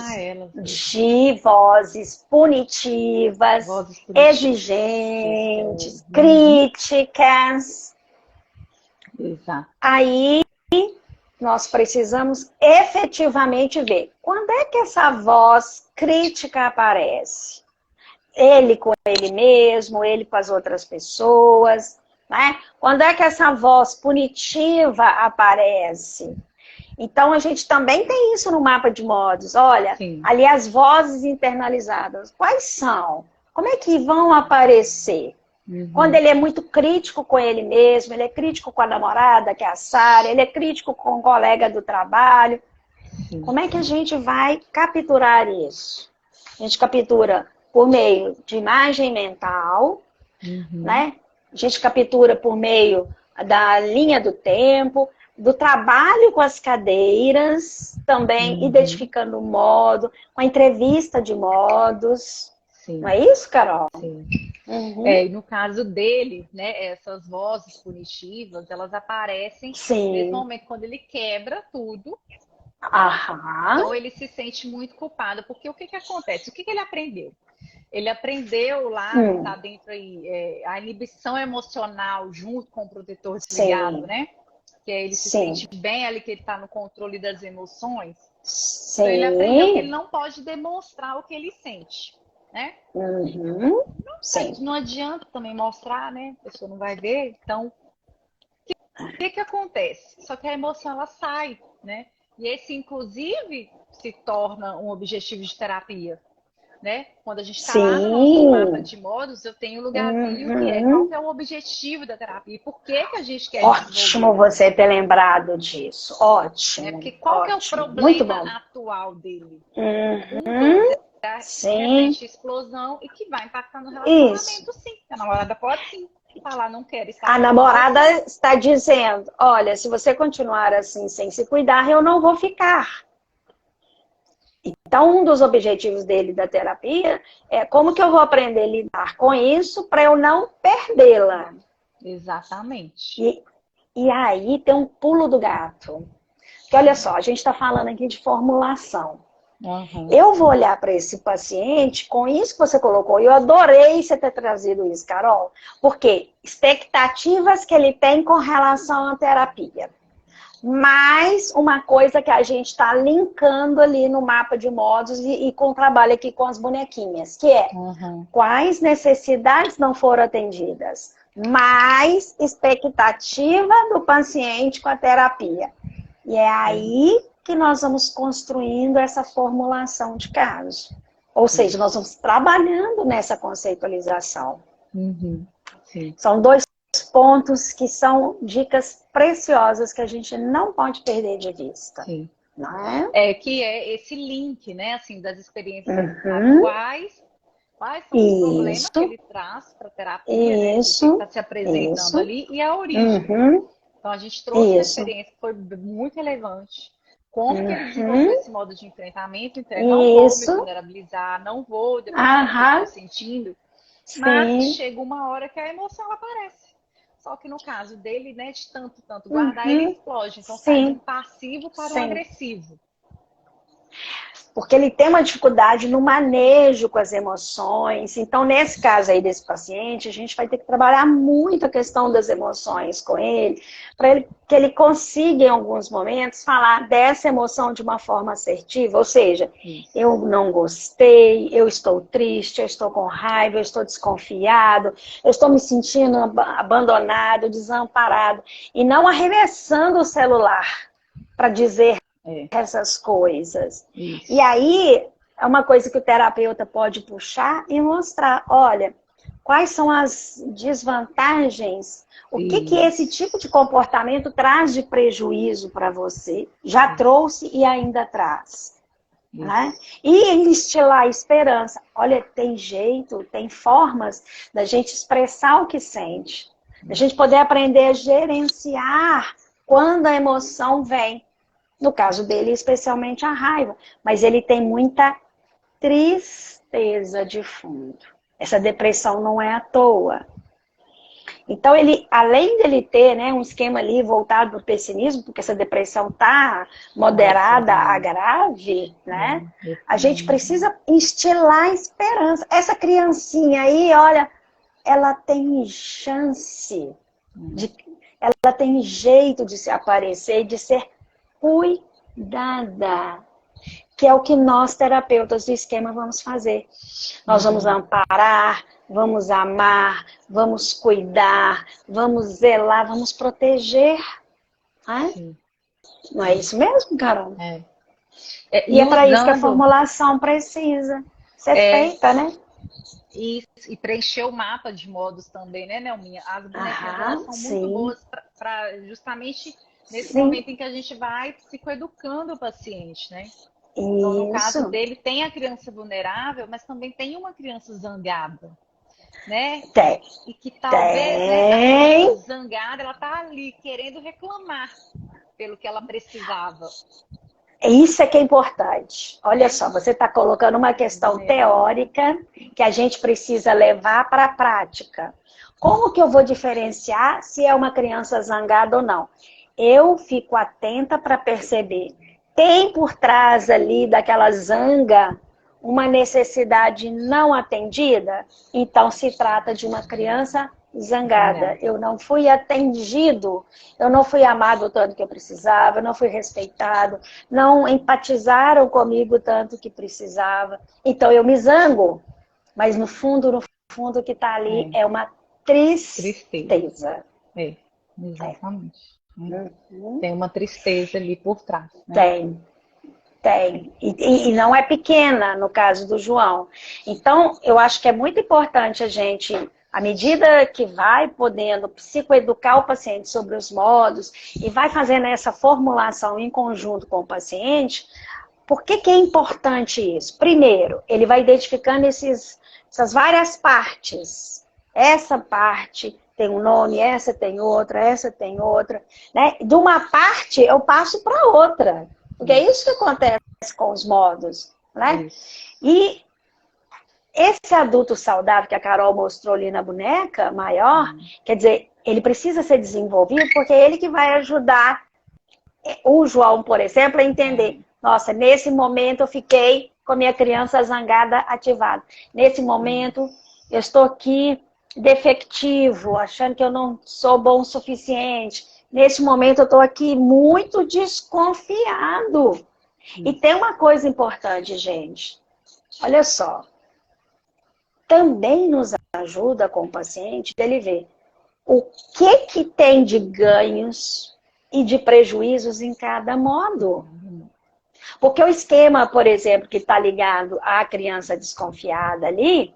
de vozes punitivas, exigentes, críticas. Exato. Aí nós precisamos efetivamente ver quando é que essa voz crítica aparece. Ele com ele mesmo, ele com as outras pessoas, né? Quando é que essa voz punitiva aparece? Então, a gente também tem isso no mapa de modos. Olha, ali as vozes internalizadas, quais são? Como é que vão aparecer? Quando ele é muito crítico com ele mesmo, ele é crítico com a namorada, que é a Sara, ele é crítico com o colega do trabalho. Como é que a gente vai capturar isso? A gente captura por meio de imagem mental, né? A gente captura por meio da linha do tempo, do trabalho com as cadeiras, também identificando o modo, com a entrevista de modos. Não é isso, Carol? Sim. E no caso dele, né, essas vozes punitivas, elas aparecem nesse momento quando ele quebra tudo. Então ele se sente muito culpado, porque o que acontece? O que ele aprendeu? Ele aprendeu lá, tá dentro aí, a inibição emocional junto com o protetor desligado, né? Que aí ele se sente bem ali, que ele tá no controle das emoções. Então ele aprendeu que ele não pode demonstrar o que ele sente, né? Não adianta também mostrar, né? A pessoa não vai ver. Então, o que acontece? Só que a emoção, ela sai, né? E esse, inclusive, se torna um objetivo de terapia, né? Quando a gente está lá no nosso mapa de modos, eu tenho um lugarzinho que é qual que é o objetivo da terapia e por que a gente quer Ótimo você ter lembrado disso. Ótimo. Porque qual que é o problema atual dele? De explosão e que vai impactar no relacionamento, sim. A namorada pode sim falar, não quero estar. A namorada está dizendo, olha, se você continuar assim sem se cuidar, eu não vou ficar. Então, um dos objetivos dele da terapia é como que eu vou aprender a lidar com isso para eu não perdê-la. Exatamente. E aí tem um pulo do gato. Porque olha só, a gente está falando aqui de formulação. Eu vou olhar para esse paciente com isso que você colocou. E eu adorei você ter trazido isso, Carol. Porque expectativas que ele tem com relação à terapia. Mais uma coisa que a gente está linkando ali no mapa de modos e com o trabalho aqui com as bonequinhas, que é quais necessidades não foram atendidas, mais expectativa do paciente com a terapia. E é aí que nós vamos construindo essa formulação de caso. Ou seja, nós vamos trabalhando nessa conceitualização. São dois pontos que são dicas preciosas que a gente não pode perder de vista. Não é? Que é esse link, né, assim, das experiências atuais, quais são os problemas que ele traz para a terapia, né, que está se apresentando ali, e a origem. Então, a gente trouxe uma Isso. experiência que foi muito relevante. Como que ele desenvolveu esse modo de enfrentamento? Então, eu não vou me Isso. vulnerabilizar, não vou demonstrar o que eu Aham. estou sentindo, mas Sim. chega uma hora que a emoção aparece. Só que no caso dele, né, de tanto guardar, ele explode. Então, sai de um Sim. passivo para um Sim. agressivo. Porque ele tem uma dificuldade no manejo com as emoções. Então, nesse caso aí desse paciente, a gente vai ter que trabalhar muito a questão das emoções com ele, para que ele consiga, em alguns momentos, falar dessa emoção de uma forma assertiva. Ou seja, eu não gostei, eu estou triste, eu estou com raiva, eu estou desconfiado, eu estou me sentindo abandonado, desamparado. E não arremessando o celular para dizer essas coisas. Isso. E aí, é uma coisa que o terapeuta pode puxar e mostrar, olha, quais são as desvantagens, o que esse tipo de comportamento traz de prejuízo para você, já trouxe e ainda traz. Né? E instilar a esperança. Olha, tem jeito, tem formas da gente expressar o que sente, da gente poder aprender a gerenciar quando a emoção vem. No caso dele, especialmente a raiva. Mas ele tem muita tristeza de fundo. Essa depressão não é à toa. Então, ele, além dele ter, né, um esquema ali voltado para o pessimismo, porque essa depressão está moderada a grave, né? A gente precisa instilar a esperança. Essa criancinha aí, olha, ela tem chance, ela tem jeito de se aparecer, de ser cuidada, que é o que nós, terapeutas do esquema, vamos fazer. Nós vamos amparar, vamos amar, vamos cuidar, vamos zelar, vamos proteger. Né? Não é isso mesmo, Carol? E é para isso que a formulação precisa ser feita, né? E preencher o mapa de modos também, né, Nelminha? As bonequinhas, elas são muito boas para justamente nesse momento em que a gente vai psicoeducando o paciente, né? Então, no caso dele, tem a criança vulnerável, mas também tem uma criança zangada, né? Tem. E que talvez, né, a criança zangada, ela tá ali querendo reclamar pelo que ela precisava. Isso é que é importante. Olha só, você está colocando uma questão teórica que a gente precisa levar para a prática. Como que eu vou diferenciar se é uma criança zangada ou não? Eu fico atenta para perceber. Tem por trás ali daquela zanga uma necessidade não atendida? Então se trata de uma criança zangada. Eu não fui atendido, eu não fui amado o tanto que eu precisava, não fui respeitado, não empatizaram comigo tanto que precisava. Então eu me zango, mas no fundo o que está ali é uma tristeza. Exatamente. Tem uma tristeza ali por trás. Né? Tem. E não é pequena no caso do João. Então, eu acho que é muito importante a gente, à medida que vai podendo psicoeducar o paciente sobre os modos e vai fazendo essa formulação em conjunto com o paciente, por que é importante isso? Primeiro, ele vai identificando essas várias partes. Essa parte tem um nome, essa tem outra. Né? De uma parte, eu passo para outra. Porque é isso que acontece com os modos. Né? E esse adulto saudável que a Carol mostrou ali na boneca maior, quer dizer, ele precisa ser desenvolvido porque é ele que vai ajudar o João, por exemplo, a entender. Nossa, nesse momento eu fiquei com a minha criança zangada ativada. Nesse momento eu estou aqui defectivo, achando que eu não sou bom o suficiente. Nesse momento eu estou aqui muito desconfiado. E tem uma coisa importante, gente. Olha só. Também nos ajuda com o paciente dele ver o que tem de ganhos e de prejuízos em cada modo. Porque o esquema, por exemplo, que está ligado à criança desconfiada ali,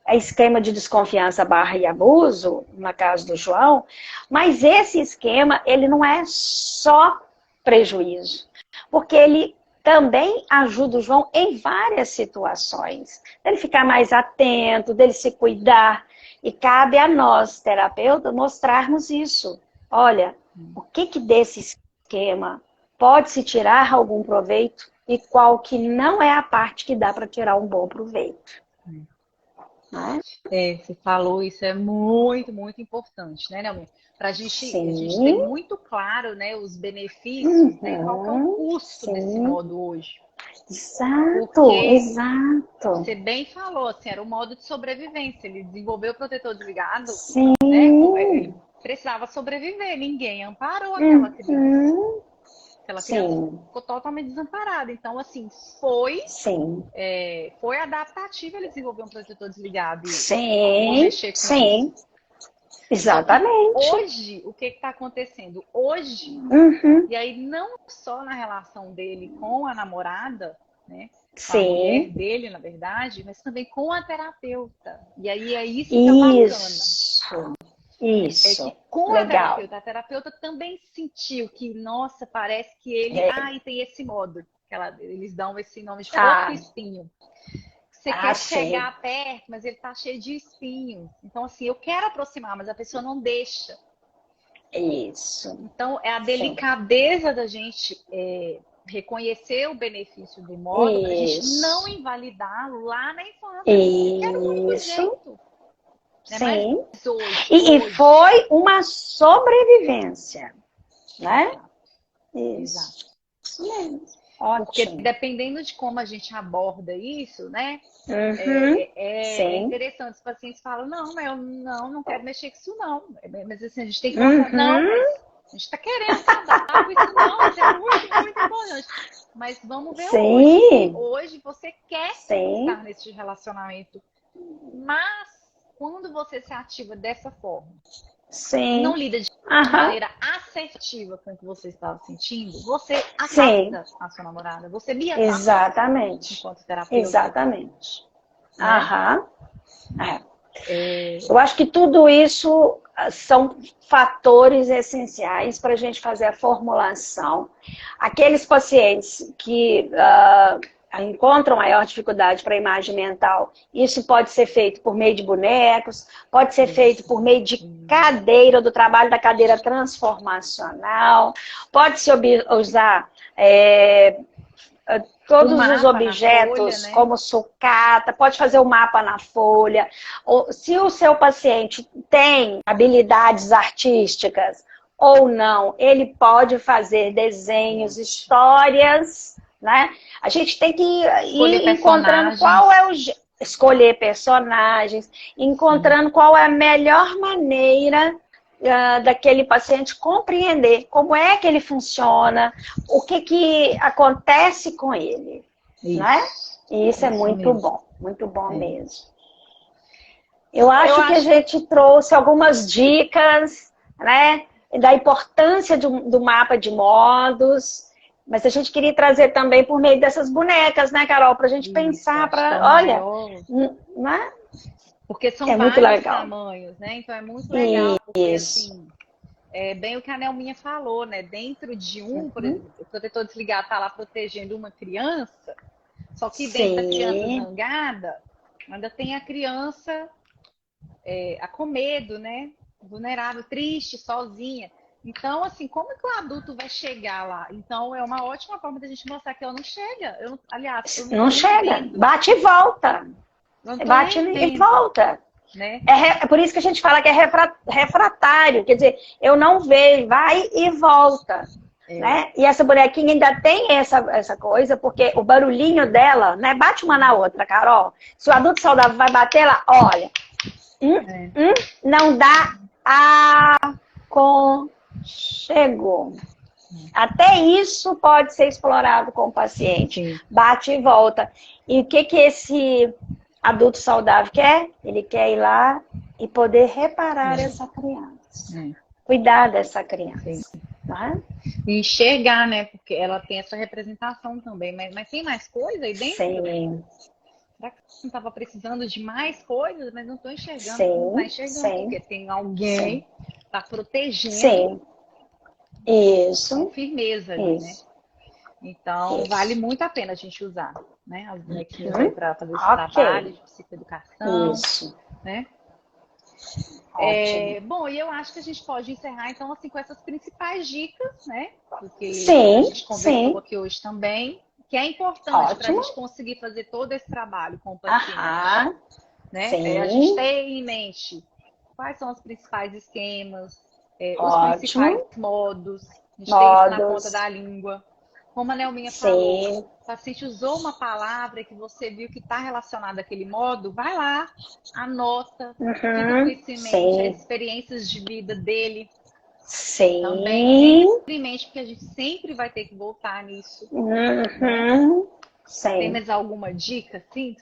é esquema de desconfiança barra e abuso, no caso do João, mas esse esquema, ele não é só prejuízo, porque ele também ajuda o João em várias situações. Dele ficar mais atento, dele se cuidar, e cabe a nós, terapeutas, mostrarmos isso. Olha, O que desse esquema pode se tirar algum proveito e qual que não é a parte que dá para tirar um bom proveito. Né? Você falou, isso é muito, muito importante, né, Nelmi? Para a gente ter muito claro, né, os benefícios, né, qual que é o custo desse modo hoje. Exato, Porque exato. Você bem falou, assim, era um modo de sobrevivência. Ele desenvolveu o protetor desligado, Sim. né? Ele precisava sobreviver, ninguém amparou aquela criança. Aquela criança ficou totalmente desamparada. Então, assim, foi adaptativo ele desenvolver um protetor desligado. Sim, Mexer com isso. Exatamente. Hoje, o que está acontecendo? Hoje, e aí não só na relação dele com a namorada, né? Com a mulher dele, na verdade, mas também com a terapeuta. E aí é isso que é bacana. Isso. É que com a terapeuta também sentiu que, nossa, parece que ele... e tem esse modo. Eles dão esse nome de outro espinho. Você quer chegar perto, mas ele tá cheio de espinhos. Então, assim, eu quero aproximar, mas a pessoa não deixa. Isso. Então, é a delicadeza da gente reconhecer o benefício do modo para a gente não invalidá-lo lá na infância. Era o único jeito. Sim. Mas hoje, e foi uma sobrevivência, né? Exato. Isso mesmo. Ótimo. Porque dependendo de como a gente aborda isso, né? É interessante. Os pacientes falam, não, mas eu não quero mexer com isso, não. Mas assim, a gente tem que falar, não, mas a gente está querendo saudável, isso não, isso é muito, muito importante. Mas vamos ver hoje. Hoje você quer estar nesse relacionamento. Mas quando você se ativa dessa forma, não lida de maneira assertiva com o que você estava sentindo, você afasta a sua namorada, você me afasta. Exatamente. Enquanto terapeuta. Exatamente. Né? Eu acho que tudo isso são fatores essenciais para a gente fazer a formulação. Aqueles pacientes que encontram maior dificuldade para a imagem mental, isso pode ser feito por meio de bonecos, pode ser feito por meio de cadeira, do trabalho da cadeira transformacional, pode-se usar todos os objetos, folha, né? Como sucata, pode fazer o mapa na folha. Ou, se o seu paciente tem habilidades artísticas ou não, ele pode fazer desenhos, histórias, né? A gente tem que ir encontrando qual é o... Escolher personagens, encontrando qual é a melhor maneira daquele paciente compreender como é que ele funciona, o que acontece com ele, né? E isso é muito bom mesmo. Eu acho que a gente trouxe algumas dicas, né, da importância do mapa de modos, mas a gente queria trazer também por meio dessas bonecas, né, Carol, para a gente pensar, olha, né? Porque são vários tamanhos, né? Então é muito legal, porque assim, bem o que a Nelminha falou, né? Dentro de por exemplo, o protetor desligado está lá protegendo uma criança, só que dentro da criança zangada, ainda tem a criança com medo, né? Vulnerável, triste, sozinha. Então, assim, como que o adulto vai chegar lá? Então, é uma ótima forma da gente mostrar que ela não chega. Aliás, eu não chega, bate e volta. Bate e volta. Né? É por isso que a gente fala que é refratário. Quer dizer, eu não vejo, vai e volta. Né? E essa bonequinha ainda tem essa coisa, porque o barulhinho dela, né? Bate uma na outra, Carol. Se o adulto saudável vai bater, ela olha. Não dá aconchego. Até isso pode ser explorado com o paciente. Bate e volta. E o que esse adulto saudável quer? Ele quer ir lá e poder reparar essa criança. Cuidar dessa criança. Né? E enxergar, né? Porque ela tem essa representação também. Mas tem mais coisa aí dentro? Sim. Será que não estava precisando de mais coisas, mas não estou enxergando? Sim, não está enxergando, porque tem alguém que está protegendo. Sim. Isso. Com firmeza ali, né? Então, vale muito a pena a gente usar, né? As bonequinhas para fazer esse trabalho de psicoeducação. Isso. Né? Ótimo. Bom, e eu acho que a gente pode encerrar, então, assim, com essas principais dicas, né? Porque a Sim, gente conversou sim. aqui hoje também, que é importante para a Ótimo. gente conseguir fazer todo esse trabalho com o paciente, Aham. né? A gente Sim. ter em mente quais são os principais esquemas, os principais Ótimo. modos, a gente ter isso na ponta Modos. da língua. Como a Nelminha falou, Sim. o paciente usou uma palavra que você viu que está relacionada àquele modo, vai lá, anota, fica com Uhum. isso em mente, as Sim. experiências de vida dele também, Sim. sempre em mente, porque a gente sempre vai ter que voltar nisso, né? Uhum. Tem Sim. mais alguma dica, sim,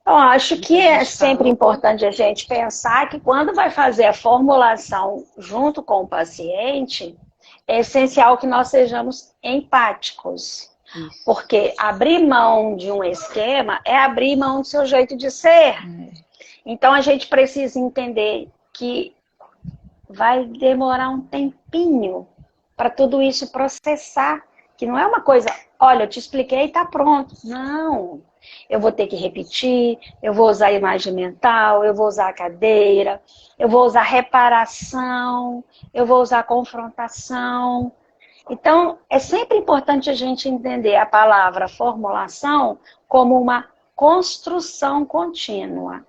Eu acho do que que a é gente sempre falou? importante a gente pensar que quando vai fazer a formulação junto com o paciente, é essencial que nós sejamos empáticos. Isso. Porque abrir mão de um esquema é abrir mão do seu jeito de ser. Então a gente precisa entender que vai demorar um tempinho para tudo isso processar. Que não é uma coisa, olha, eu te expliquei e está pronto. Não. Eu vou ter que repetir, eu vou usar imagem mental, eu vou usar a cadeira, eu vou usar reparação, eu vou usar confrontação. Então, é sempre importante a gente entender a palavra formulação como uma construção contínua.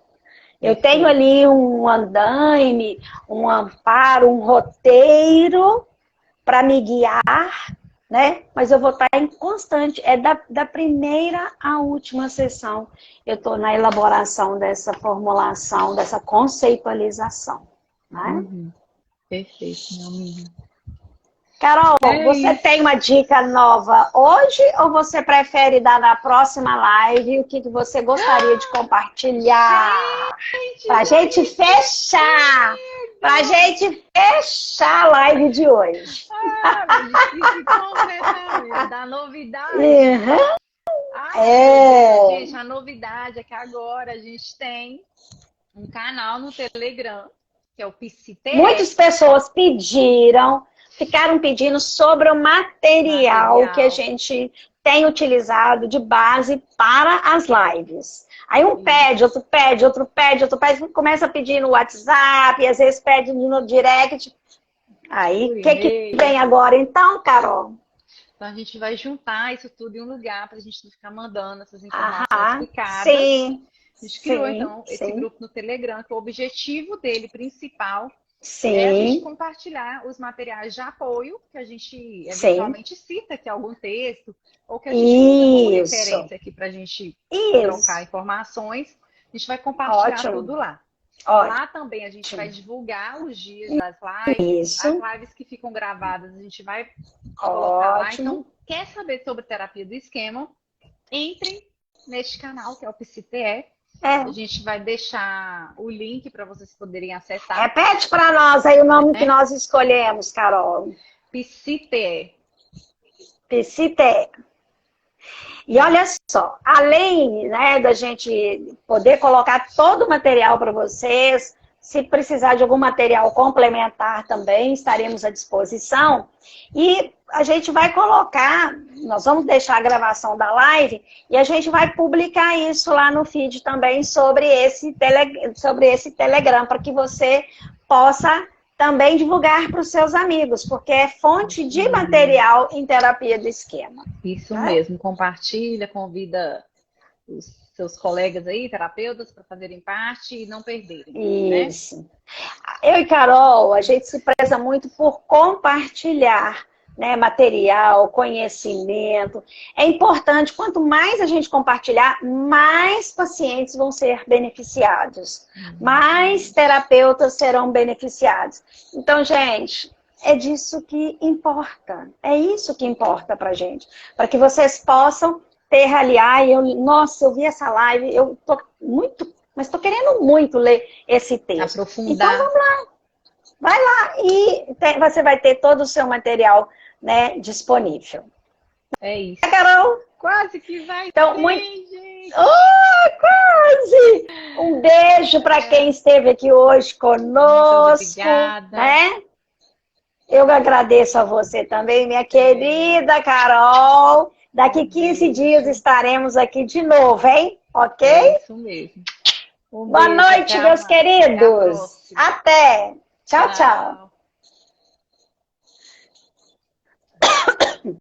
Eu tenho ali um andaime, um amparo, um roteiro para me guiar, né? Mas eu vou estar em constante, da primeira à última sessão, eu estou na elaboração dessa formulação, dessa conceitualização. Né? Perfeito, meu amigo. Carol, você tem uma dica nova hoje ou você prefere dar na próxima live o que você gostaria de compartilhar? Para a gente fechar! Para a gente fechar a live de hoje. Completamente. Da novidade. Uhum. Gente, a novidade é que agora a gente tem um canal no Telegram, que é o PCTE. Muitas pessoas ficaram pedindo sobre o material que a gente tem utilizado de base para as lives. Aí um pede, outro pede, outro pede, outro pede, começa a pedir no WhatsApp, e às vezes pede no direct. Aí, o que vem agora então, Carol? Então a gente vai juntar isso tudo em um lugar para a gente não ficar mandando essas informações picadas. Sim. A gente criou, então, esse grupo no Telegram, que o objetivo dele principal Sim. é a gente compartilhar os materiais de apoio, que a gente eventualmente cita aqui algum texto, ou que a gente usa como referência aqui para a gente trocar informações. A gente vai compartilhar tudo lá. Lá também a gente vai divulgar os dias das lives, as lives que ficam gravadas a gente vai colocar lá. Então, quer saber sobre terapia do esquema? Entrem neste canal, que é o PCTE. A gente vai deixar o link para vocês poderem acessar. Repete para nós aí o nome que nós escolhemos, Carol. PCTE. PCTE. E olha só, além, né, da gente poder colocar todo o material para vocês, se precisar de algum material complementar também, estaremos à disposição. E a gente vai colocar, nós vamos deixar a gravação da live e a gente vai publicar isso lá no feed também sobre esse Telegram, para que você possa também divulgar para os seus amigos, porque é fonte de material em terapia do esquema. Isso mesmo, compartilha, convida os seus colegas aí, terapeutas, para fazerem parte e não perderem. Isso. Né? Eu e Carol, a gente se preza muito por compartilhar, né, material, conhecimento. É importante, quanto mais a gente compartilhar, mais pacientes vão ser beneficiados. Mais terapeutas serão beneficiados. Então, gente, é disso que importa. É isso que importa pra gente. Para que vocês possam ter ali, nossa, eu vi essa live, eu tô muito, mas tô querendo muito ler esse texto. Aprofundar. Então, vamos lá. Vai lá e você vai ter todo o seu material, né, disponível. É isso. Carol? Quase que vai então, ter, gente. Quase! Um beijo para quem esteve aqui hoje conosco. Muito obrigada. Né? Eu agradeço a você também, minha querida Carol. Daqui 15 dias estaremos aqui de novo, hein? Ok? É isso mesmo. Boa noite, meus queridos. Até. Tchau, tchau.